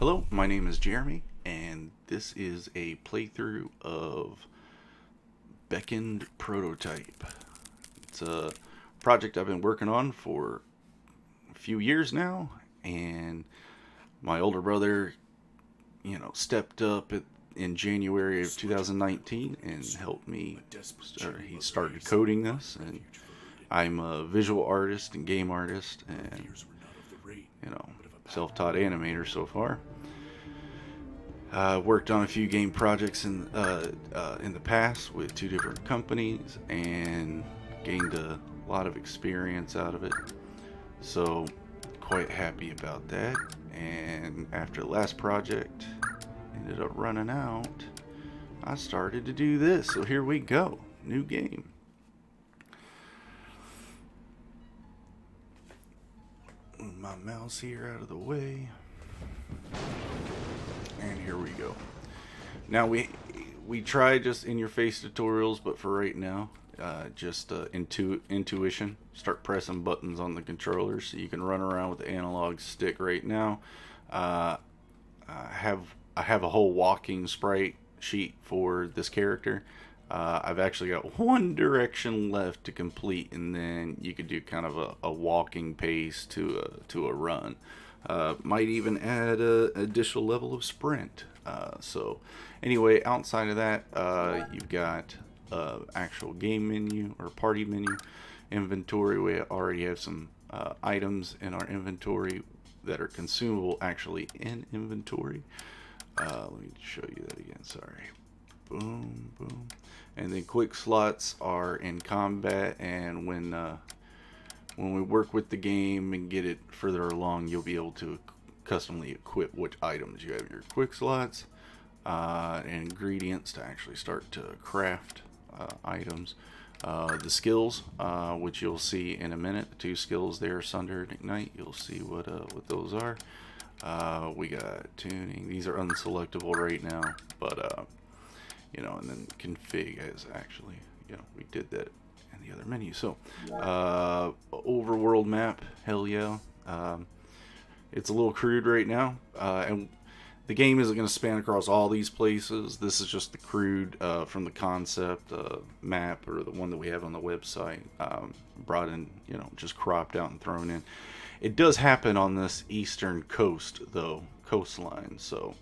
Hello, my name is Jeremy, and this is a playthrough of Beckoned Prototype. It's a project I've been working on for a few years now, and my older brother, stepped up in January of 2019 and helped me. He started coding this, and I'm a visual artist and game artist, and self-taught animator so far. Worked on a few game projects in the past with two different companies and gained a lot of experience out of it. So quite happy about that. And after the last project ended up running out, I started to do this. So here we go. New game. Move my mouse here out of the way. And here we go. Now we try just in your face tutorials, but for right now, just intuition. Start pressing buttons on the controller so you can run around with the analog stick right now. I have a whole walking sprite sheet for this character. I've actually got one direction left to complete, and then you could do kind of a walking pace to a run. Might even add an additional level of sprint. So, anyway, outside of that, you've got actual game menu or party menu, inventory. We already have some items in our inventory that are consumable actually in inventory. Let me show you that again. Sorry. Boom, boom. And then quick slots are in combat, and when we work with the game and get it further along, you'll be able to customly equip which items. You have your quick slots and ingredients to actually start to craft items. The skills, which you'll see in a minute, the two skills there, Sunder and Ignite, you'll see what those are. We got tuning. These are unselectable right now, but and then config is actually, we did that in the other menu. So, overworld map, hell yeah. It's a little crude right now, and the game isn't going to span across all these places. This is just the crude from the concept map, or the one that we have on the website, brought in, just cropped out and thrown in. It does happen on this eastern coast, though, coastline, so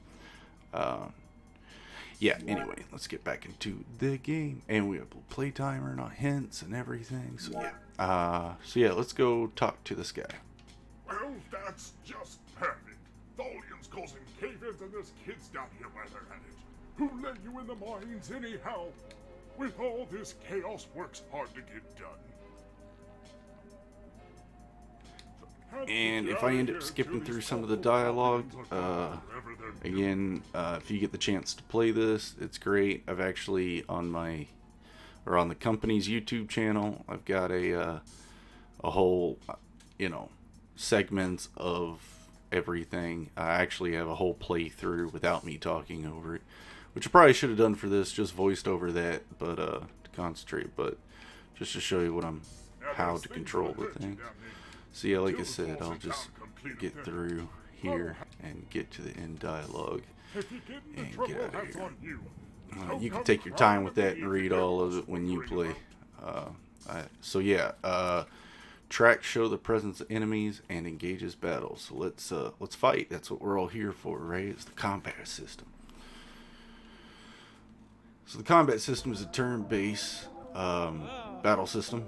yeah, anyway, let's get back into the game. And we have a play timer, not hints and everything. So yeah, let's go talk to this guy. Well, that's just perfect. Tholian's causing cave-ins and there's kids down here while they're at it. Who let you in the mines anyhow? With all this chaos, work's hard to get done. And if I end up skipping through some of the dialogue, again, if you get the chance to play this, it's great. I've actually on the company's YouTube channel, I've got a whole, segments of everything. I actually have a whole playthrough without me talking over it, which I probably should have done for this, just voiced over that, but to concentrate, but just to show you how to control the thing. So yeah, like I said, I'll just get through here and get to the end dialogue and get out of here. You can take your time with that and read all of it when you play. So yeah, tracks show the presence of enemies and engages battles. So let's fight. That's what we're all here for, right? It's the combat system. So the combat system is a turn-based battle system.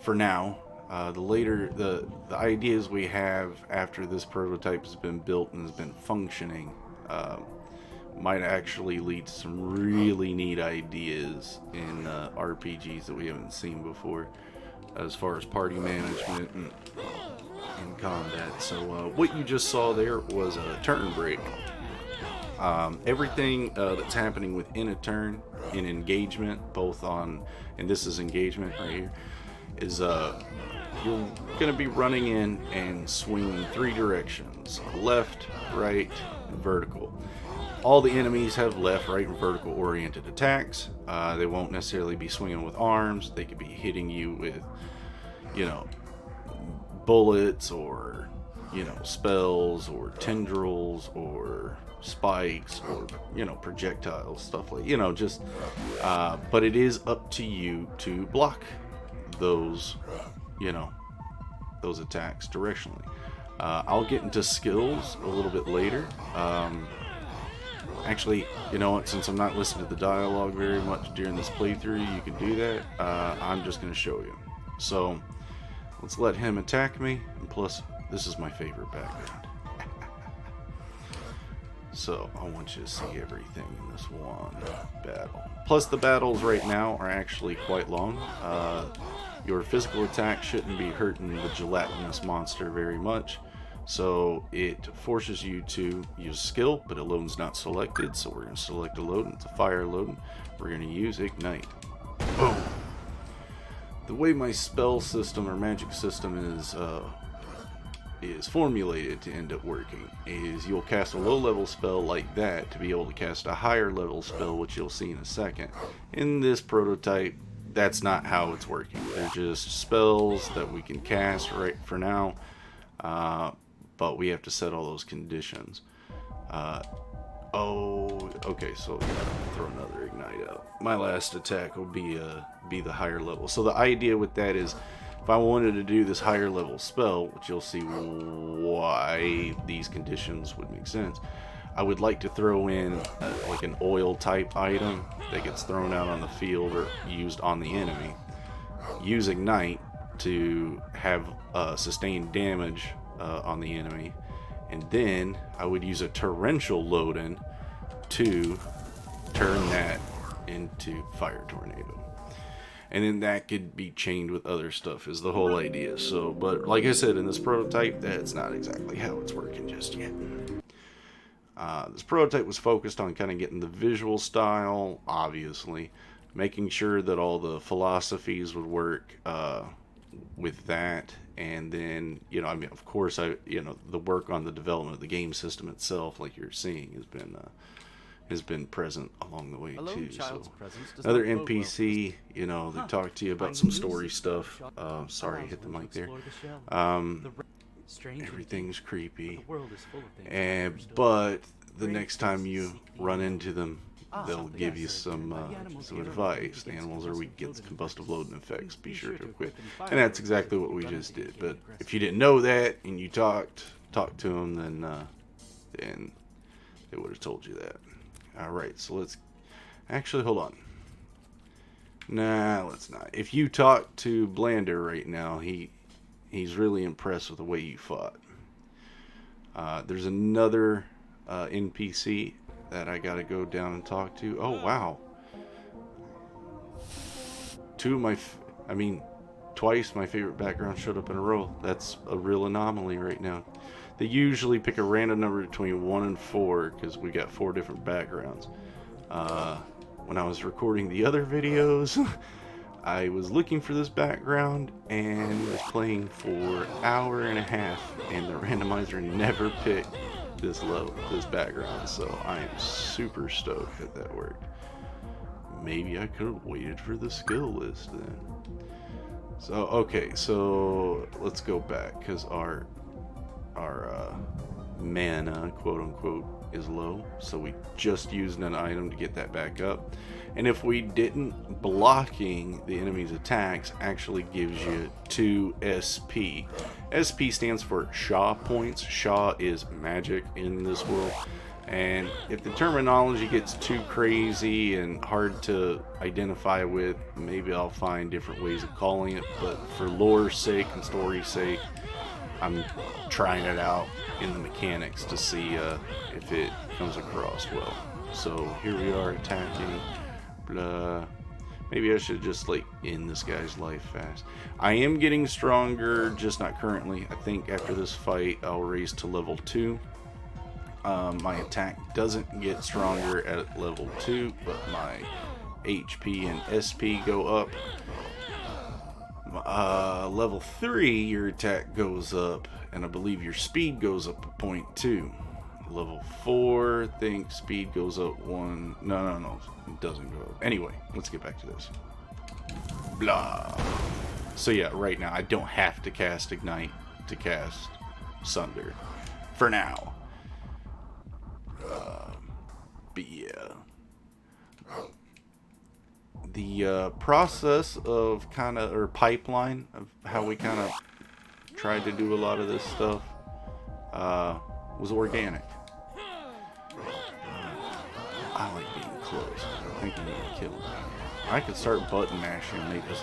For now, the ideas we have after this prototype has been built and has been functioning might actually lead to some really neat ideas in RPGs that we haven't seen before, as far as party management and combat. So what you just saw there was a turn break. Everything that's happening within a turn in engagement, and this is engagement right here, is you're going to be running in and swinging three directions: left, right, and vertical. All the enemies have left, right, and vertical oriented attacks. They won't necessarily be swinging with arms. They could be hitting you with, bullets or you know, spells or tendrils or spikes or, you know, projectiles, stuff like, you know, just but it is up to you to block those, you know, those attacks directionally. I'll get into skills a little bit later. Actually, you know what, since I'm not listening to the dialogue very much during this playthrough, you can do that. I'm just going to show you. So, let's let him attack me, and plus, this is my favorite background. So, I want you to see everything in this one battle. Plus, the battles right now are actually quite long. Your physical attack shouldn't be hurting the gelatinous monster very much. So it forces you to use skill, but a load's not selected, so we're going to select a load. It's a fire load. We're going to use Ignite. Boom! The way my spell system or magic system is formulated to end up working is you'll cast a low-level spell like that to be able to cast a higher-level spell, which you'll see in a second. In this prototype, that's not how it's working. They're just spells that we can cast right for now. But we have to set all those conditions. Okay, so throw another Ignite out. My last attack will be the higher level. So the idea with that is, if I wanted to do this higher level spell, which you'll see why these conditions would make sense, I would like to throw in like an oil type item that gets thrown out on the field or used on the enemy. Use Ignite to have sustained damage on the enemy, and then I would use a torrential load-in to turn that into Fire Tornado, and then that could be chained with other stuff is the whole idea. So, but like I said, in this prototype, that's not exactly how it's working just yet. This prototype was focused on kind of getting the visual style, obviously, making sure that all the philosophies would work with that. And then, you know, I mean, of course, the work on the development of the game system itself, like you're seeing, has been present along the way too. So another NPC, you know, they talk to you about some story stuff. Sorry, I hit the mic there. Everything's creepy, but the next time you run into them, they'll give you some advice. The animals are weak against combustible loading effects. Be sure to quit. And that's exactly what we just did. But if you didn't know that and you talked to them, then they would have told you that. All right, so let's actually hold on. Nah, let's not. If you talk to Blander right now, he's really impressed with the way you fought. There's another NPC that I gotta go down and talk to. Oh wow, twice my favorite background showed up in a row. That's a real anomaly right now. They usually pick a random number between 1 and 4 because we got 4 different backgrounds. When I was recording the other videos, I was looking for this background and was playing for an hour and a half, and the randomizer never picked this background, so I am super stoked that worked. Maybe I could have waited for the skill list then. So okay, so let's go back because our mana, quote unquote, is low, so we just used an item to get that back up. And if we didn't, blocking the enemy's attacks actually gives you 2 SP. SP stands for Sha points. Sha is magic in this world. And if the terminology gets too crazy and hard to identify with, maybe I'll find different ways of calling it. But for lore's sake and story's sake, I'm trying it out in the mechanics to see if it comes across well. So here we are attacking. Maybe I should just like end this guy's life fast. I am getting stronger, just not currently. I think after this fight I'll raise to level 2. My attack doesn't get stronger at level 2, but my HP and SP go up. Level 3 your attack goes up, and I believe your speed goes up a point too. Level 4, I think speed goes up 1. No, it doesn't go up. Anyway, let's get back to this. Blah. So yeah, right now I don't have to cast Ignite to cast Sunder for now. But yeah, the process of kind of, or pipeline of how we kind of tried to do a lot of this stuff was organic. I like being close. I think I'm gonna kill him. I could start button mashing and make this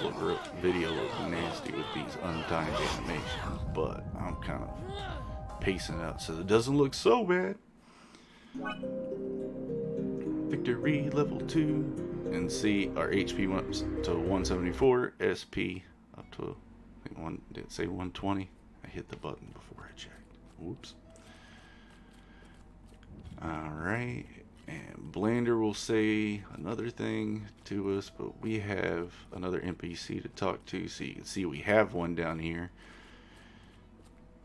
video look nasty with these untimed animations, but I'm kind of pacing it out so it doesn't look so bad. Victory level 2, and see our HP went to 174, SP up to, I think did it say 120? I hit the button before I checked. Whoops. Alright, and Blender will say another thing to us, but we have another NPC to talk to, so you can see we have one down here.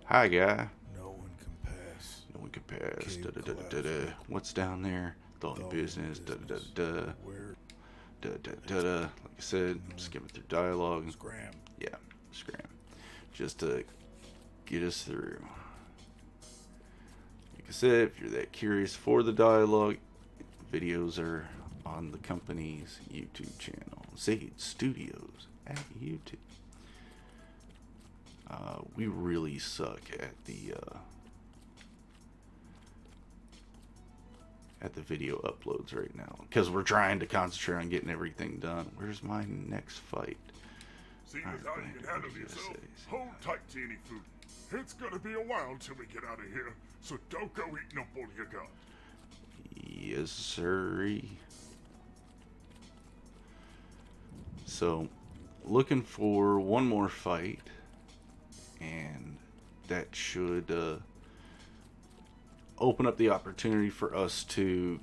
Hi, guy. No one can pass. No one can pass. Da, da, da, da, da. What's down there? Thought business. Da, da, da, da. Where? Da, da, da, da. Like I said, skimming through dialogue. Scram. Yeah, scram. Just to get us through. Like I said, if you're that curious for the dialogue, videos are on the company's YouTube channel, Zade Studios at YouTube. We really suck at the video uploads right now because we're trying to concentrate on getting everything done. Where's my next fight? Seeing as how you can handle yourself, hold tight to any food. It's gonna be a while till we get out of here, so don't go eating up all you got. Yes, sirree. So, looking for one more fight, and that should open up the opportunity for us to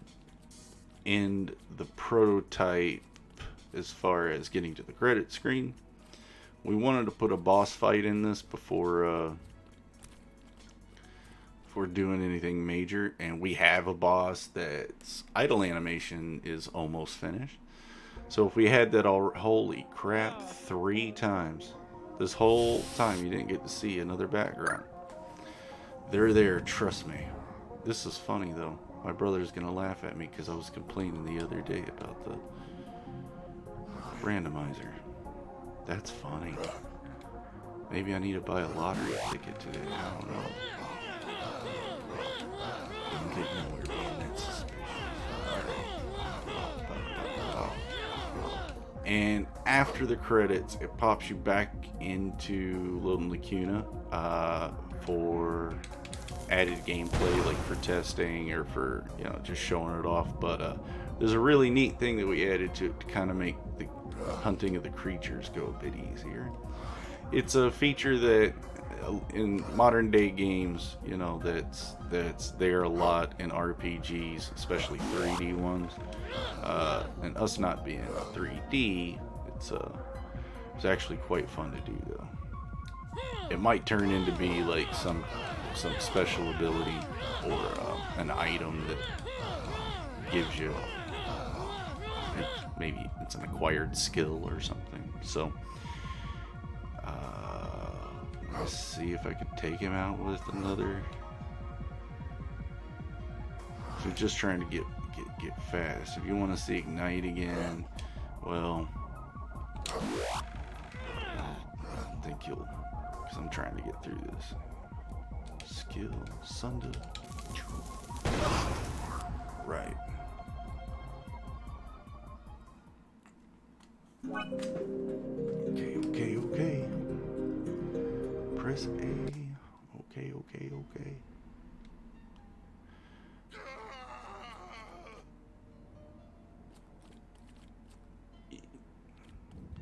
end the prototype as far as getting to the credit screen. We wanted to put a boss fight in this before doing anything major, and we have a boss that's idle animation is almost finished. So if we had that all, holy crap, 3 times. This whole time you didn't get to see another background. They're there, trust me. This is funny though. My brother's gonna laugh at me because I was complaining the other day about the randomizer. That's funny. Maybe I need to buy a lottery ticket today. I don't know. I'm getting nowhere being that suspicious. And after the credits, it pops you back into Little Lacuna for added gameplay, like for testing or for, you know, just showing it off. But there's a really neat thing that we added to kind of make the hunting of the creatures go a bit easier. It's a feature that in modern day games, you know, that's there a lot in RPGs, especially 3D ones. And us not being 3D, it's actually quite fun to do though. It might turn into be like some special ability or an item that gives you, maybe it's an acquired skill or something. So let's see if I can take him out with another. So just trying to get fast. If you want to see Ignite again, well, I don't think you'll, because I'm trying to get through this. Skill, Sunder. Right. Okay. Press A. Okay.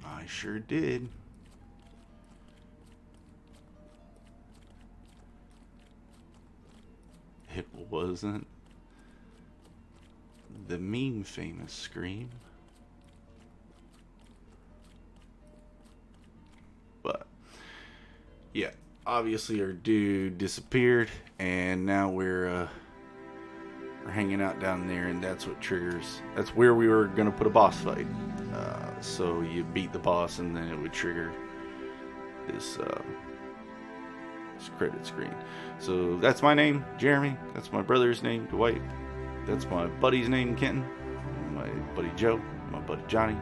I sure did. It wasn't the meme famous scream. But yeah, obviously our dude disappeared, and now we're hanging out down there, and that's what triggers. That's where we were gonna put a boss fight. So you beat the boss, and then it would trigger this credit screen. So that's my name, Jeremy. That's my brother's name, Dwight. That's my buddy's name, Kenton. My buddy Joe. My buddy Johnny.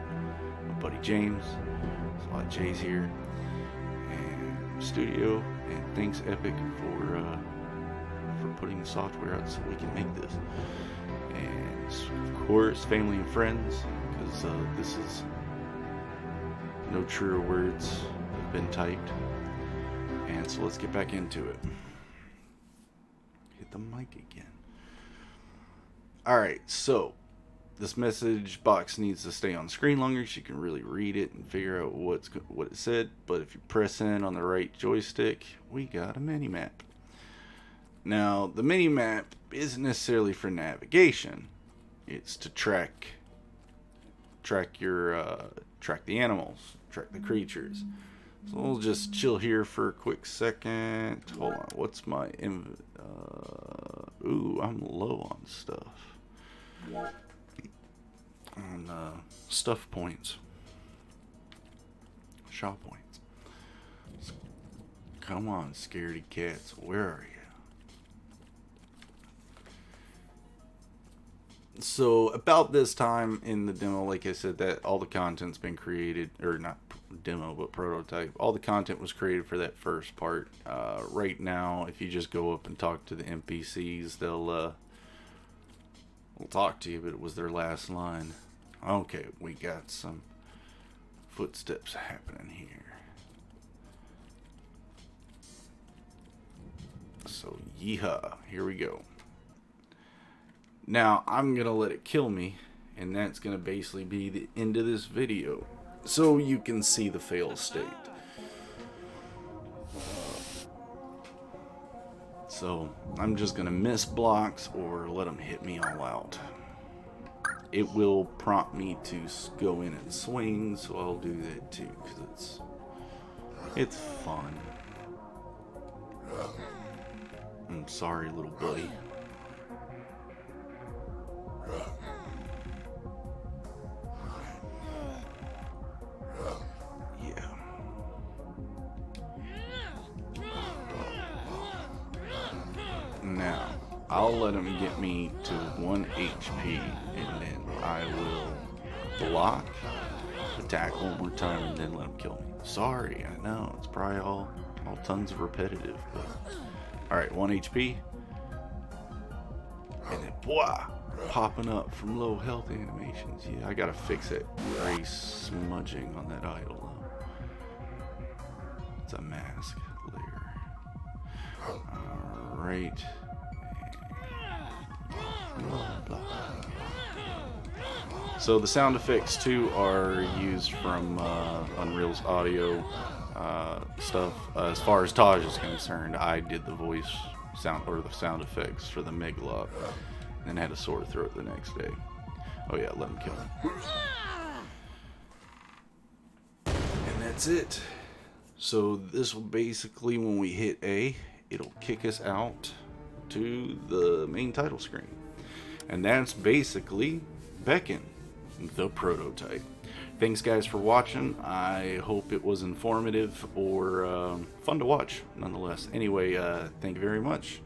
My buddy James. There's a lot of J's here. And studio. And thanks Epic for putting the software out so we can make this. And of course, family and friends, because this is no truer words have been typed. And so let's get back into it. Hit the mic again. Alright, so this message box needs to stay on screen longer so you can really read it and figure out what it said. But if you press in on the right joystick, we got a mini map. Now, the mini map isn't necessarily for navigation. It's to track the animals, track the creatures. So we'll just chill here for a quick second. Hold on, what's my ooh, I'm low on stuff. On stuff points. Shop points. Come on, scaredy cats, where are you? So about this time in the demo, like I said, that all the content's been created, or not demo, but prototype. All the content was created for that first part. Right now, if you just go up and talk to the NPCs, they'll talk to you, but it was their last line. Okay, we got some footsteps happening here. So, yeehaw, here we go. Now, I'm going to let it kill me, and that's going to basically be the end of this video, so you can see the fail state. So, I'm just going to miss blocks or let them hit me all out. It will prompt me to go in and swing, so I'll do that too, because it's fun. I'm sorry, little buddy. Yeah. Now, I'll let him get me to 1 HP, and then I will block, attack one more time, and then let him kill me. Sorry, I know, it's probably all tons of repetitive, but... Alright, 1 HP. And then, boah! Popping up from low health animations. Yeah, I gotta fix it. Gray smudging on that idol, though. It's a mask layer. Alright. So the sound effects too are used from Unreal's audio stuff. As far as Taj is concerned, I did the voice sound or the sound effects for the Megalop, and had a sore throat the next day. Oh yeah, let him kill him. And that's it. So this will basically, when we hit A, it'll kick us out to the main title screen. And that's basically Beckoned, the prototype. Thanks guys for watching. I hope it was informative or fun to watch nonetheless. Anyway, thank you very much.